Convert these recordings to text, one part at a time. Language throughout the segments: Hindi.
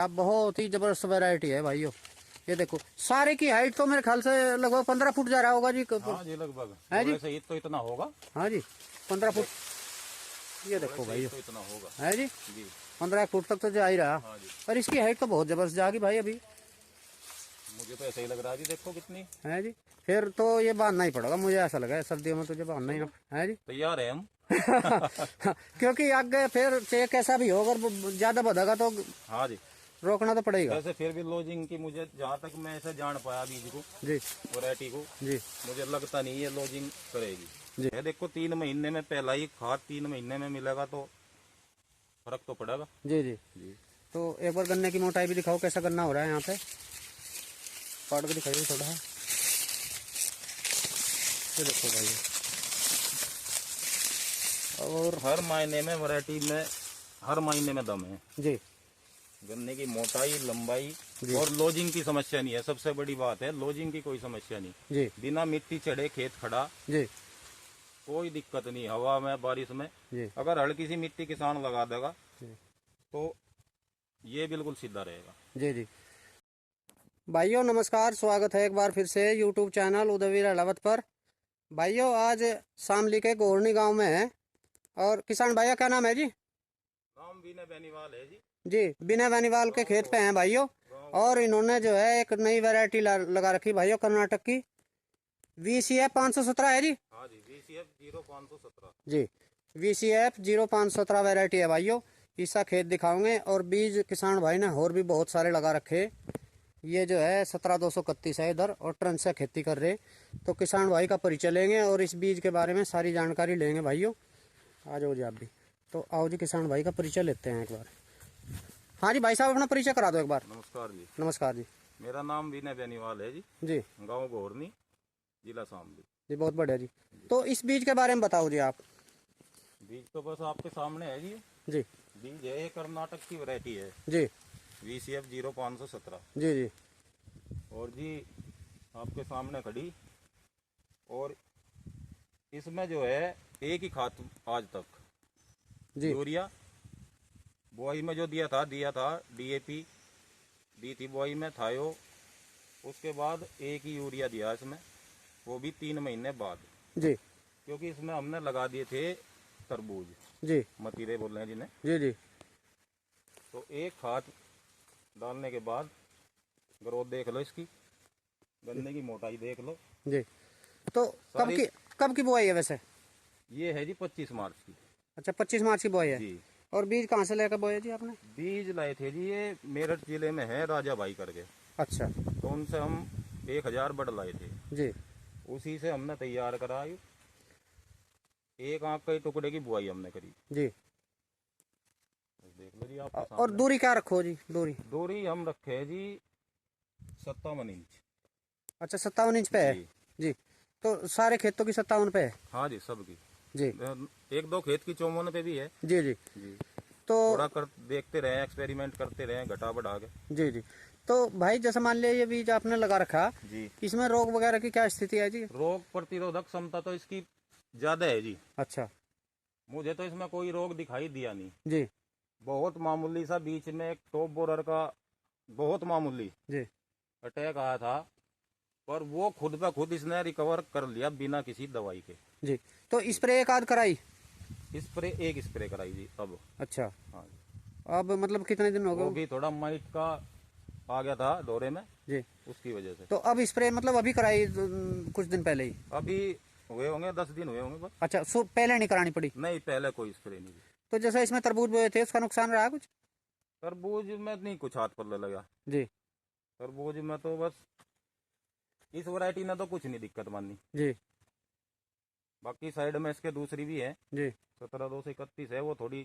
अब बहुत ही जबरदस्त वैरायटी है भाइयों। ये देखो सारे की हाइट तो मेरे ख्याल से लगभग 15 फुट जा रहा होगा जी। हाँ जी लगभग है जी, सही तो इतना होगा। हाँ जी 15 फुट। ये देखो भाइयों तो इतना होगा है जी, जी 15 फुट तक तो जा ही रहा। हाँ जी। पर इसकी हाइट तो बहुत जबरदस्त जाएगी भाई अभी। मुझे तो ऐसा ही लग रहा है जी, देखो कितनी है जी। फिर तो ये बांधना ही पड़ेगा, मुझे ऐसा लगा है सर्दियों में तुझे बांधना ही ना है जी। तैयार है हम। क्योंकि आगे फिर चाहे कैसा भी हो, अगर ज्यादा बढ़ेगा तो हाँ जी रोकना तो पड़ेगा। वैसे फिर भी लॉजिंग की मुझे जहाँ तक मैं ऐसे जान पाया बीज को जी वैरायटी को जी मुझे लगता नहीं ये लॉजिंग करेगी जी। ये देखो 3 महीने में पहला ही खाद 3 महीने में मिलेगा तो फर्क तो पड़ेगा जी जी जी। तो एक बार गन्ने की मोटाई भी दिखाओ, कैसा गन्ना हो रहा है यहाँ पे, काट के दिखाइए थोड़ा। ये देखो भाई, और हर महीने में वैरायटी में हर महीने में दम है जी। गन्ने की मोटाई लंबाई जी। और लॉजिंग की समस्या नहीं है। सबसे बड़ी बात है लॉजिंग की कोई समस्या नहीं जी बिना मिट्टी चढ़े खेत खड़ा जी कोई दिक्कत नहीं। हवा में बारिश में जी अगर हल्की सी मिट्टी किसान लगा देगा जी तो ये बिल्कुल सीधा रहेगा। जी जी। भाइयों नमस्कार, स्वागत है एक बार फिर से यूट्यूब चैनल उदयवीर अहलावत पर। भाइयों आज शामली के गोरनी गांव में है, और किसान भैया क्या नाम है जी? नाम विनय बेनीवाल है जी। जी विनय बेनीवाल के खेत पे हैं भाइयों, और इन्होंने जो है एक नई वैरायटी लगा रखी भाइयों, कर्नाटक की VCF 517 है जी। हाँ जी VCF 0517 जी VCF 0517 वैरायटी है भाइयों। इसका खेत दिखाओगे, और बीज किसान भाई ने और भी बहुत सारे लगा रखे। ये जो है 17231 है इधर, और ट्रन से खेती कर रहे। तो किसान भाई का परिचय लेंगे और इस बीज के बारे में सारी जानकारी लेंगे भाइयों। आ जाओ जी आप भी। तो आओ जी किसान भाई का परिचय लेते हैं एक बार। हाँ जी भाई साहब अपना परिचय करा दो एक बार। नमस्कार जी। नमस्कार जी। मेरा नाम विनय बेनीवाल है जी। जी गांव गोरनी जिला शामली जी बहुत बढ़िया जी। तो इस बीज के बारे में बताओ जी आप। बीज तो बस आपके सामने है जी। जी बीज है ये कर्नाटक की वैरायटी है जी VCF 0517 जी जी और जी आपके सामने खड़ी। और इसमें जो है एक ही खाद आज तक जी यूरिया बुआई में जो दिया था DAP दी थी बुआई में थायो। उसके बाद एक ही यूरिया दिया इसमें, वो भी 3 महीने बाद, जी क्योंकि इसमें हमने लगा दिए थे तरबूज जी मतीरे बोल रहे हैं जिन्हें। जी जी तो एक खाद डालने के बाद ग्रोथ देख लो इसकी, गन्ने की मोटाई देख लो जी। तो कब की बुआई है वैसे? ये है जी 25 मार्च की। अच्छा 25 मार्च की बुआई है। जी और बीज कहाँ से लेकर बोए जी आपने? बीज लाए थे जी ये मेरठ जिले में है राजा भाई करके। अच्छा तो उनसे हम 1000 बड़ लाए थे, जी उसी से हमने तैयार कराई। एक आंख के टुकड़े की बुआई हमने करी। जी। देख लो जी आपके और सामने। दूरी क्या रखो जी? दूरी हम रखे है जी 57 इंच। अच्छा 57 इंच पे है जी जी। तो सारे खेतों की 57 पे है? हाँ जी सबकी। जी एक दो खेत की 54 पे भी है जी जी। जी। तो थोड़ा देखते रहे, एक्सपेरिमेंट करते रहे, घटा बढ़ा के। जी जी। तो भाई जैसे मान लिया ये बीज आपने लगा रखा जी इसमें रोग वगैरह की क्या स्थिति है जी? रोग प्रतिरोधक क्षमता तो इसकी ज्यादा है जी। अच्छा मुझे तो इसमें कोई रोग दिखाई दिया नहीं। जी बहुत मामूली सा बीच में एक टॉप बोरर का बहुत मामूली जी अटैक आया था, पर वो खुद ब खुद इसने रिकवर कर लिया बिना किसी दवाई के। जी। तो स्प्रे एक आध कराई? एक स्प्रे कराई जी अब। अच्छा हाँ जी। अब मतलब कितने दिन हो वो गए? भी थोड़ा माइट का आ गया था दौरे में, जी। उसकी वजह से। तो अब स्प्रे मतलब अभी कराई कुछ दिन पहले ही? अभी हुए होंगे 10 दिन हुए होंगे बस। अच्छा सो पहले नहीं करानी पड़ी? नहीं पहले कोई स्प्रे नहीं। तो जैसे इसमें तरबूज बोए थे उसका नुकसान रहा कुछ? तरबूज में नहीं कुछ हाथ पल्ले लगा। जी तरबूज में तो बस इस वैरायटी ने तो कुछ नहीं दिक्कत मानी। जी बाकी साइड में इसके दूसरी भी है जी 17231 है, वो थोड़ी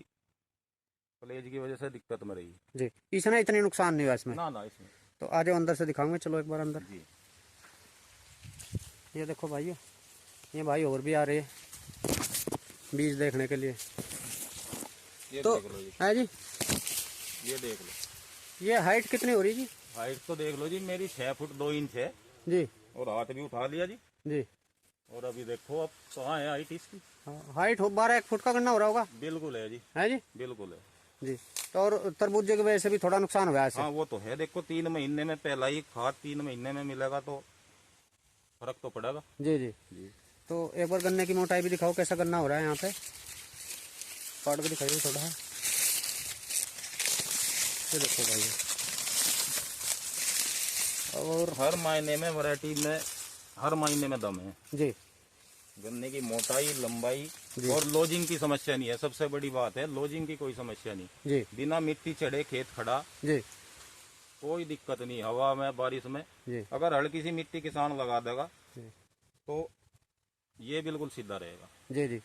प्लेज की वजह से दिक्कत में रही। जी। इसने इतने नुकसान नहीं हुआ इसमें? ना इसमें। तो आ जाओ अंदर से दिखाऊंगे, चलो एक बार अंदर। जी ये देखो भाइयों, ये भाई और भी आ रहे हैं बीज देखने के लिए। ये तो देख लो जी, है जी, ये देख लो। ये हाइट कितनी हो रही जी? हाइट तो देख लो जी, मेरी 6 फुट 2 इंच है जी और हाथ भी उठा लिया जी। जी। और अभी देखो अब कहाँ है हाइट इसकी। हाँ, हाइट हो 12 1 फुट का गन्ना हो रहा होगा। बिल्कुल है जी, है जी। बिल्कुल है। जी। तो और तरबूजे की वजह से भी थोड़ा नुकसान हुआ है ऐसे। हाँ वो तो है, देखो 3 महीने में पहला ही खाद 3 महीने में मिलेगा तो फर्क तो पड़ेगा। जी जी। जी तो एक बार गन्ने की मोटाई भी दिखाओ, कैसा गन्ना हो रहा है यहाँ पे, काट के दिखाइए थोड़ा। ये देखो भाई, और हर महीने में वैरायटी में हर महीने में दम है। जी गन्ने की मोटाई लंबाई जी। और लोजिंग की समस्या नहीं है, सबसे बड़ी बात है लोजिंग की कोई समस्या नहीं। जी बिना मिट्टी चढ़े खेत खड़ा, जी कोई दिक्कत नहीं, हवा में बारिश में। जी अगर हल्की सी मिट्टी किसान लगा देगा जी तो ये बिल्कुल सीधा रहेगा। जी जी।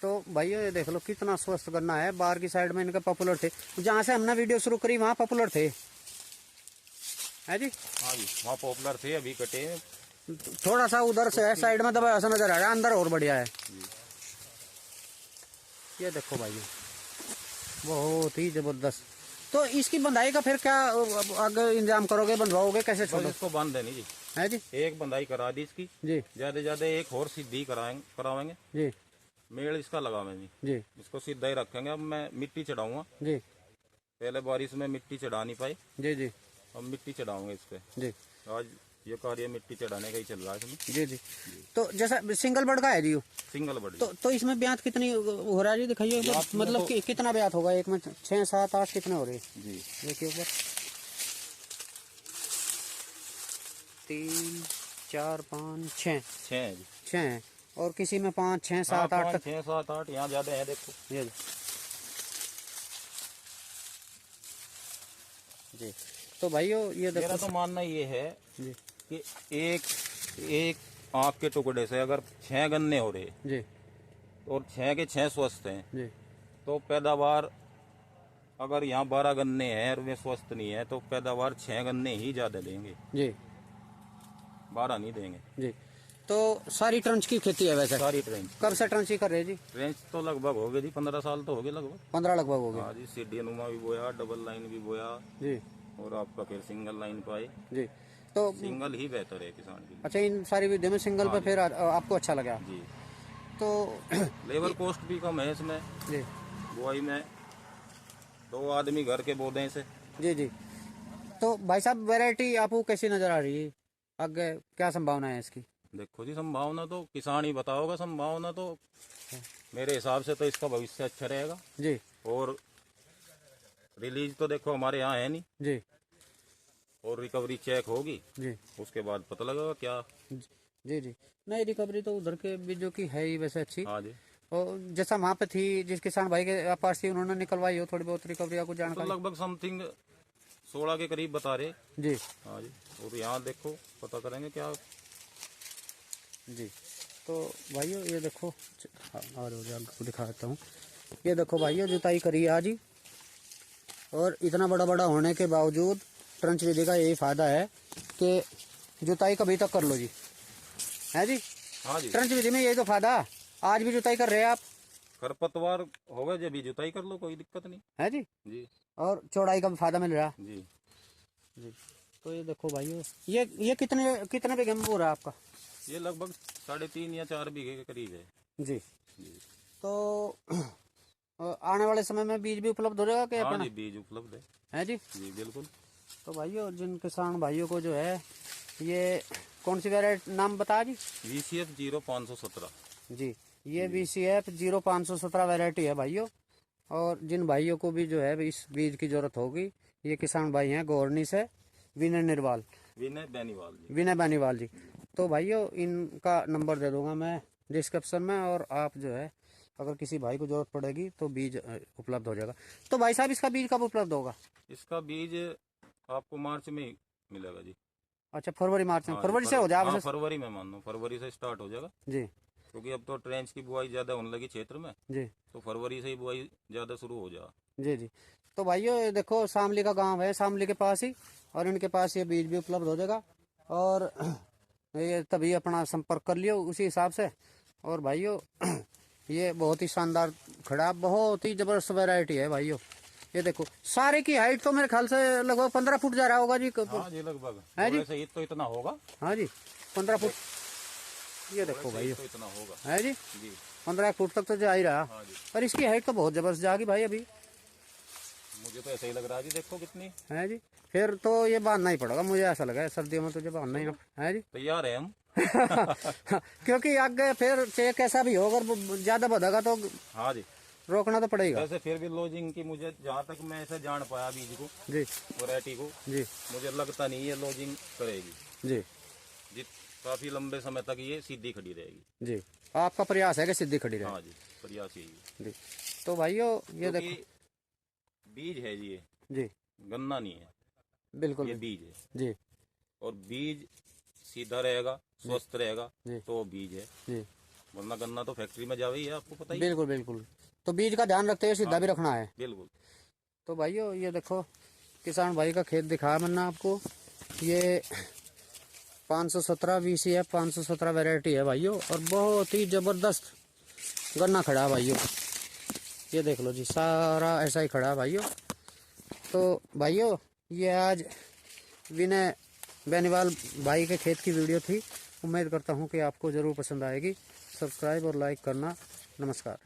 तो भाइयों ये देख लो कितना स्वस्थ गन्ना है। बाहर की साइड में इनके पॉपुलर थे, जहाँ से हमने वीडियो शुरू करी वहाँ पॉपुलर थे, है जी। हाँ जी, वहाँ पॉपुलर थे, अभी कटे हैं। थोड़ा सा उधर से है साइड में दबा ऐसा नजर आ रहा है, अंदर और बढ़िया है। ये देखो भाइयों, बहुत ही जबरदस्त। तो इसकी बंधाई का फिर क्या आगे इंतजाम करोगे, बंधवाओगे कैसे बस छोड़ो, इसको बांध देनी जी, है जी। एक बंधाई करा दी इसकी, जी ज्यादा ज्यादा एक और सीधी करावेंगे, जी मेड़ इसका लगावेंगे जी इसको सीधा ही रखेंगे। अब मैं मिट्टी चढ़ाऊंगा, जी पहले बारिश में मिट्टी चढ़ा नहीं पाई, जी जी अब मिट्टी चढ़ाऊंगे इस पे। जी आज ये कार्य मिट्टी चढ़ाने का ही चल रहा है इसमें। जी जी। तो जैसा सिंगल बर्ड का है जी, सिंगल बड़ी तो इसमें ब्याज कितनी हो रहा है जी, दिखाइए एक बार। ब्याज में मतलब तो- कि कितना ब्याज होगा एक में, 6 7 8 कितने हो रहे हैं, जी, देखिए ऊपर 3 4 5 6 6 है जी, 6 है, और किसी में 5 6 7 8 तक। 6 7 8 यहाँ ज्यादा है, देखो। ये जी। तो भाइयों ये मेरा देखो तो मानना ये है जी कि एक आँख के टुकड़े से अगर 6 गन्ने हो रहे जी और 6 के 6 स्वस्थ हैं, जी तो पैदावार, अगर यहाँ 12 गन्ने हैं और वे स्वस्थ नहीं है तो पैदावार 6 गन्ने ही ज्यादा देंगे, जी 12 नहीं देंगे। जी। तो सारी ट्रंच की खेती है वैसे, सारी ट्रेंच कब से ट्रंच ही कर रहे हैं जी? ट्रेंच तो लगभग हो गए जी, 15 साल तो हो गए लगभग। 15 लगभग हो गए। हाँ जी, सीढ़ी नुमा भी बोया, डबल लाइन भी बोया, जी और आपका फिर सिंगल लाइन पाए। जी। तो सिंगल ही बेहतर है किसान के लिए। अच्छा, इन सारी विधियों में सिंगल पे फिर आपको अच्छा लगा जी, तो? लेबर कॉस्ट भी कम है इसमें, जी बुआई में 2 आदमी घर के बो दें इसे। जी जी। तो भाई साहब वैरायटी आपको कैसी नजर आ रही है, आगे क्या संभावना है इसकी? देखो जी, संभावना तो किसान ही बताओगा, संभावना तो मेरे हिसाब से तो इसका भविष्य अच्छा रहेगा। जी और रिलीज तो देखो हमारे यहाँ है नहीं, जी और रिकवरी चेक होगी, जी उसके बाद पता लगेगा क्या। जी जी। नहीं, रिकवरी तो उधर के बीजों की है ही वैसे अच्छी, हाँ जी, और जैसा वहाँ पे थी जिस किसान भाई के पास थी उन्होंने निकलवाई हो थोड़ी बहुत रिकवरी, आपको तो जानकारी? लगभग समथिंग 16 के करीब बता रहे। जी हाँ जी, और यहाँ देखो पता करेंगे क्या। जी। तो भाइयों ये देखो, और आपको दिखा देता हूँ। ये देखो भाइयों, जुताई करी है आज ही, और इतना बड़ा बड़ा होने के बावजूद ट्रंच विधि का यही फायदा है कि जुताई कभी तक कर लो जी, है जी। हाँ जी, ट्रंच विधि में यही तो फायदा, आज भी जुताई कर रहे हैं आप, खरपतवार होगा जब भी जुताई कर लो, कोई दिक्कत नहीं। है जी, जी और चौड़ाई का भी फायदा मिल रहा जी। जी। तो ये देखो भाइयों, ये कितने कितने बीघे में हो रहा है आपका? ये लगभग 3.5 या 4 बीघे के करीब है। जी। जी, तो आने वाले समय में बीज भी उपलब्ध हो जाएगा क्या हाँ अपना, जी, बीज उपलब्ध है। है जी। जी बिल्कुल। तो भाइयों, जिन किसान भाइयों को जो है, ये कौन सी वैरायटी नाम बताया जी? VCF 0517। जी, ये VCF 0517 वैरायटी है भाइयों। और जिन भाइयों को भी जो है इस बीज की जरूरत होगी, ये किसान भाई हैं गोरनी से, विनय निर्वाल, विनय बेनीवाल जी। विनय बेनीवाल जी। तो भाइयों इनका नंबर दे दूंगा मैं डिस्क्रिप्शन में, और आप जो है अगर किसी भाई को जरूरत पड़ेगी तो बीज उपलब्ध हो जाएगा। तो भाई साहब इसका बीज कब उपलब्ध होगा? इसका बीज आपको मार्च में मिलेगा जी। अच्छा, फरवरी मार्च में, हाँ, फरवरी से हो जाएगा? हाँ, फरवरी में मान लो, फरवरी से स्टार्ट हो जाएगा, जी क्योंकि अब तो ट्रेंच की बुआई ज्यादा होने लगी क्षेत्र में, जी तो फरवरी से ही बुआई ज्यादा शुरू हो जाएगा। जी जी। तो भाइयों ये देखो, शामली का गांव है, शामली के पास ही, और इनके पास ये बीज भी उपलब्ध हो जाएगा, और ये तभी अपना संपर्क कर लियो उसी हिसाब से। और भाइयों ये बहुत ही शानदार खड़ा, बहुत ही जबरदस्त वैरायटी है भाइयों। ये देखो, सारे की हाइट तो मेरे ख्याल से लगभग 15 फुट जा रहा होगा जी। हाँ जी, लगभग है जी? थोड़े से ही तो इतना होगा। हाँ जी, 15 फुट। ये देखो थोड़े से ही भाइयों, तो इतना होगा। है जी, जी 15 फुट तक तो जा ही रहा। हाँ जी। पर इसकी हाइट तो बहुत जबरदस्त जाएगी भाई अभी। मुझे तो ऐसा ही लग रहा है जी, देखो कितनी है जी। फिर तो ये बांधना ही पड़ेगा, मुझे ऐसा लगा है सर्दियों में तुझे बांधना ही है जी। तैयार है हम। क्योंकि आगे फिर चाहे कैसा भी हो, अगर ज्यादा बढ़ेगा तो हाँ जी, रोकना तो पड़ेगा वैसे फिर भी लॉजिंग की, मुझे जहाँ तक मैं ऐसे जान पाया बीज को, जी वैरायटी को, जी मुझे लगता नहीं ये लॉजिंग करेगी जी जी। काफी लंबे समय तक ये सीधी खड़ी रहेगी जी। आपका प्रयास है कि सीधी खड़ी रहे। हाँ जी, प्रयास यही है। जी। तो भाइयों ये क्योंकि देखो बीज है जी, ये जी, गन्ना नहीं है, बिल्कुल ये बिल्कुल। बीज है। जी और बीज सीधा रहेगा, स्वस्थ रहेगा जी तो बीज है, जी, वरना गन्ना तो फैक्ट्री में जावे ही है, आपको पता ही है। बिल्कुल बिल्कुल। तो बीज का ध्यान रखते हुए सीधा भी रखना है। बिल्कुल। तो भाइयों ये देखो, किसान भाई का खेत दिखाया मैंने आपको। ये 517 VCF 517 वैरायटी है भाइयों, और बहुत ही जबरदस्त गन्ना खड़ा है भाइयों। ये देख लो जी, सारा ऐसा ही खड़ा है भाइयों। तो भाइयों ये आज विनय बेनीवाल भाई के खेत की वीडियो थी। उम्मीद करता हूँ कि आपको ज़रूर पसंद आएगी। सब्सक्राइब और लाइक करना। नमस्कार।